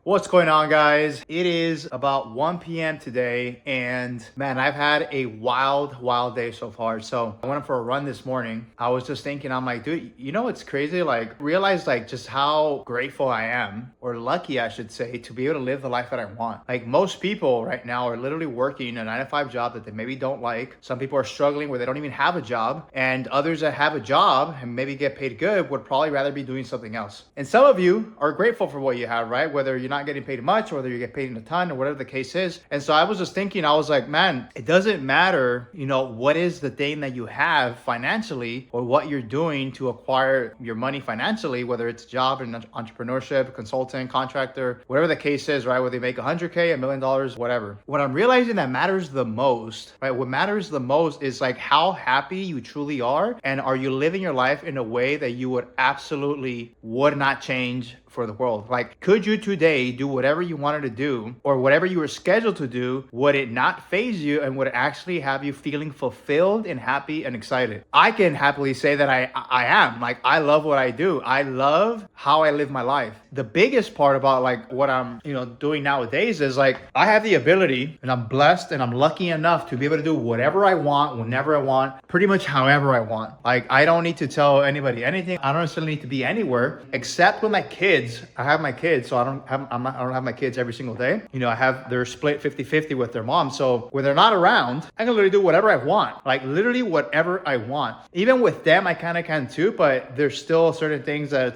What's going on, guys? It is about 1 p.m. today, and man, I've had a wild day so far. So I went for a run this morning. I was just thinking, I'm like, dude, you know what's crazy? Like, realize like just how grateful I am, or lucky, I should say, to be able to live the life that I want. Like, most people right now are literally working a 9 to 5 job that they maybe don't like. Some people are struggling where they don't even have a job, and others that have a job and maybe get paid good would probably rather be doing something else. And some of you are grateful for what you have, right? Whether you're not getting paid much or whether you get paid in a ton or whatever the case is. And so I was just thinking, I was like, man, it doesn't matter, what is the thing that you have financially or what you're doing to acquire your money financially, whether it's job and entrepreneurship, consultant, contractor, whatever the case is, right? Whether you make $100K, $1 million, whatever. What I'm realizing that matters the most, right? What matters the most is like how happy you truly are, and are you living your life in a way that you would absolutely would not change for the world. Like, could you today do whatever you wanted to do or whatever you were scheduled to do? Would it not faze you, and would it actually have you feeling fulfilled and happy and excited? I can happily say that I am. Like, I love what I do. I love how I live my life. The biggest part about like what I'm doing nowadays is like I have the ability, and I'm blessed and I'm lucky enough to be able to do whatever I want, whenever I want, pretty much however I want. Like, I don't need to tell anybody anything. I don't necessarily need to be anywhere except with my kids. I have my kids, so I don't have my kids every single day. They're split 50-50 with their mom. So when they're not around, I can literally do whatever I want. Like, literally whatever I want. Even with them, I kind of can too, but there's still certain things that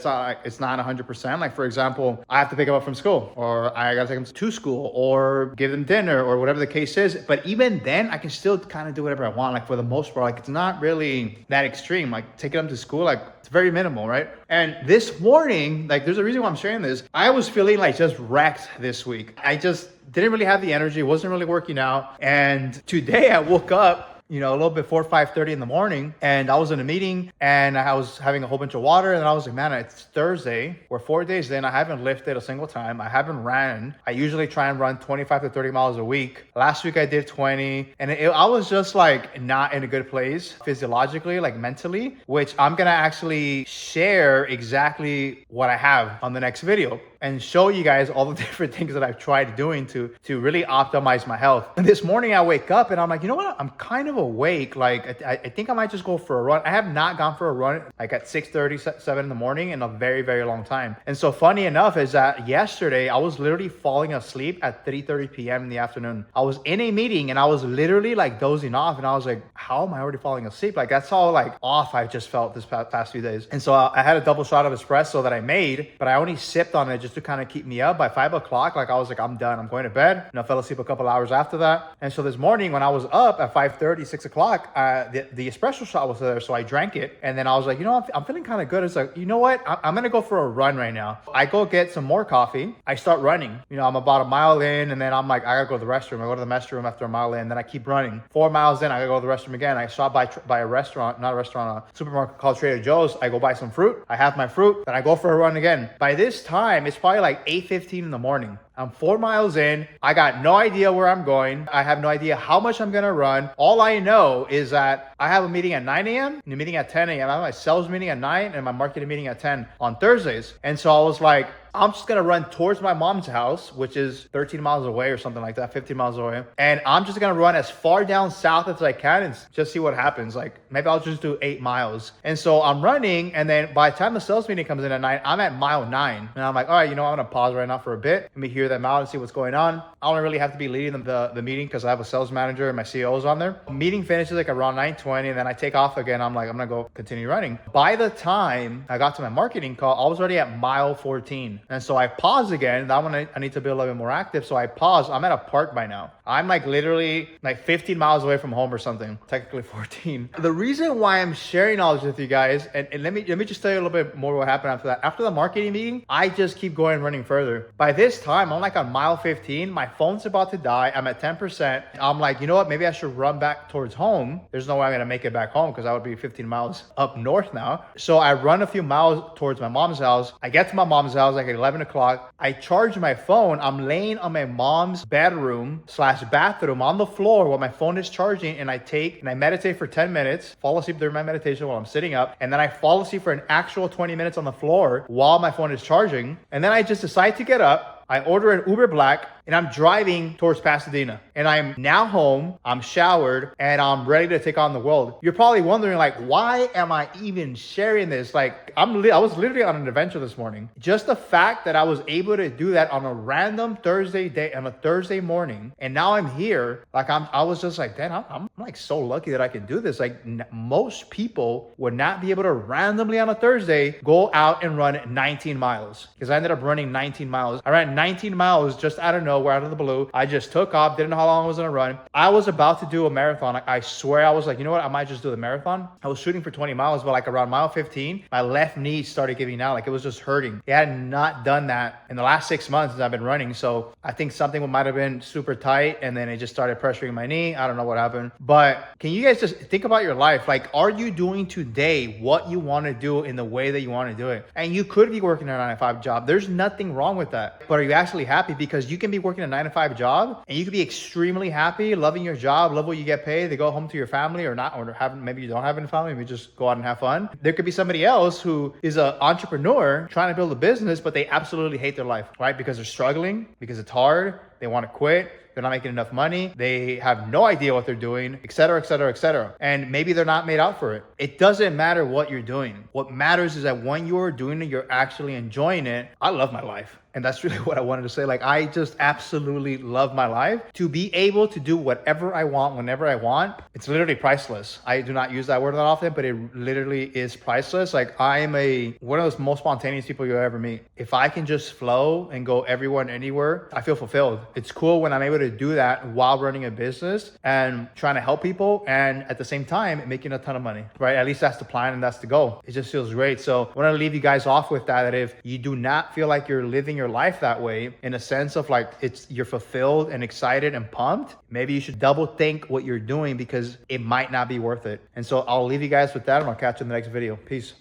it's not 100%. Like, for example, I have to pick them up from school, or I gotta take them to school, or give them dinner, or whatever the case is. But even then, I can still kind of do whatever I want. Like, for the most part, like, it's not really that extreme. Like, taking them to school, like, it's very minimal, right? And this morning, like, there's a reason why I'm sharing this. I was feeling like just wrecked this week. I just didn't really have the energy, wasn't really working out. And today I woke up a little before 5:30 in the morning, and I was in a meeting, and I was having a whole bunch of water, and I was like, man, it's Thursday. We're 4 days in. I haven't lifted a single time. I haven't ran. I usually try and run 25 to 30 miles a week. Last week I did 20, and I was just like not in a good place physiologically, like mentally, which I'm gonna actually share exactly what I have on the next video and show you guys all the different things that I've tried doing to really optimize my health. And this morning I wake up and I'm like, you know what? I'm kind of awake. Like, I think I might just go for a run. I have not gone for a run like at 6:30, 7 in the morning in a very, very long time. And so funny enough is that yesterday I was literally falling asleep at 3:30 p.m. in the afternoon. I was in a meeting and I was literally like dozing off, and I was like, how am I already falling asleep? Like, that's how like off I just felt this past few days. And so I had a double shot of espresso that I made, but I only sipped on it just to kind of keep me up. By 5 o'clock, like, I was like, I'm done. I'm going to bed. And I fell asleep a couple hours after that. And so this morning when I was up at 5:30, 6 o'clock, the espresso shot was there. So I drank it. And then I was like, I'm feeling kind of good. It's like, you know what? I'm going to go for a run right now. I go get some more coffee. I start running. I'm about a mile in, and then I'm like, I got to go to the restroom. I go to the restroom after a mile in. Then I keep running. 4 miles in, I got to go to the restroom again. I stop by a restaurant, not a restaurant, a supermarket called Trader Joe's. I go buy some fruit. I have my fruit. Then I go for a run again. By this time, it's probably like 8:15 in the morning. I'm 4 miles in. I got no idea where I'm going. I have no idea how much I'm going to run. All I know is that I have a meeting at 9 a.m. and a meeting at 10 a.m. I have my sales meeting at 9 and my marketing meeting at 10 on Thursdays. And so I was like, I'm just going to run towards my mom's house, which is 13 miles away or something like that, 15 miles away. And I'm just going to run as far down south as I can and just see what happens. Like, maybe I'll just do 8 miles. And so I'm running. And then by the time the sales meeting comes in at 9, I'm at mile 9. And I'm like, all right, I'm going to pause right now for a bit. Let me hear them out and see what's going on. I don't really have to be leading the meeting because I have a sales manager and my CEO's on there. Meeting finishes like around 9:20, and then I take off again. I'm like, I'm going to go continue running. By the time I got to my marketing call, I was already at mile 14. And so I paused again. That one I need to be a little bit more active. So I paused. I'm at a park by now. I'm like literally like 15 miles away from home or something. Technically 14. The reason why I'm sharing all this with you guys, and let me just tell you a little bit more what happened after that. After the marketing meeting, I just keep going running further. By this time, I'm like on mile 15. My phone's about to die. I'm at 10%. I'm like, you know what? Maybe I should run back towards home. There's no way I'm going to make it back home because I would be 15 miles up north now. So I run a few miles towards my mom's house. I get to my mom's house like at 11 o'clock. I charge my phone. I'm laying on my mom's bedroom / bathroom on the floor while my phone is charging, and I meditate for 10 minutes, fall asleep during my meditation while I'm sitting up, and then I fall asleep for an actual 20 minutes on the floor while my phone is charging. And then I just decide to get up, I order an Uber Black and I'm driving towards Pasadena. And I'm now home, I'm showered, and I'm ready to take on the world. You're probably wondering, like, why am I even sharing this? Like, I was literally on an adventure this morning. Just the fact that I was able to do that on a random Thursday day, on a Thursday morning, and now I'm here. Like, I was just like, damn, I'm like so lucky that I can do this. Like, most people would not be able to randomly on a Thursday go out and run 19 miles. Because I ended up running 19 miles. I ran 19 miles just out of nowhere, out of the blue. I just took off, didn't know how long I was gonna run. I was about to do a marathon. I swear, I was like, you know what? I might just do the marathon. I was shooting for 20 miles, but like around mile 15, my left knee started giving out. Like, it was just hurting. I had not done that in the last 6 months since I've been running. So I think something might have been super tight, and then it just started pressuring my knee. I don't know what happened. But can you guys just think about your life? Like, are you doing today what you want to do in the way that you want to do it? And you could be working a 9-to-5 job. There's nothing wrong with that. But are you actually happy? Because you can be working a 9-to-5 job and you could be extremely happy, loving your job, love what you get paid. They go home to your family, or not, or maybe you don't have any family, maybe just go out and have fun. There could be somebody else who is an entrepreneur trying to build a business, but they absolutely hate their life, right? Because they're struggling, because it's hard, they want to quit. They're not making enough money. They have no idea what they're doing, et cetera, et cetera, et cetera. And maybe they're not made out for it. It doesn't matter what you're doing. What matters is that when you're doing it, you're actually enjoying it. I love my life. And that's really what I wanted to say. Like, I just absolutely love my life. To be able to do whatever I want, whenever I want, it's literally priceless. I do not use that word that often, but it literally is priceless. Like, I am one of those most spontaneous people you'll ever meet. If I can just flow and go everywhere and anywhere, I feel fulfilled. It's cool when I'm able to do that while running a business and trying to help people, and at the same time making a ton of money, right? At least that's the plan and that's the goal. It just feels great. So I want to leave you guys off with that if you do not feel like you're living your life that way, in a sense of like you're fulfilled and excited and pumped, maybe you should double think what you're doing, because it might not be worth it. And so I'll leave you guys with that, and I'll catch you in the next video. Peace.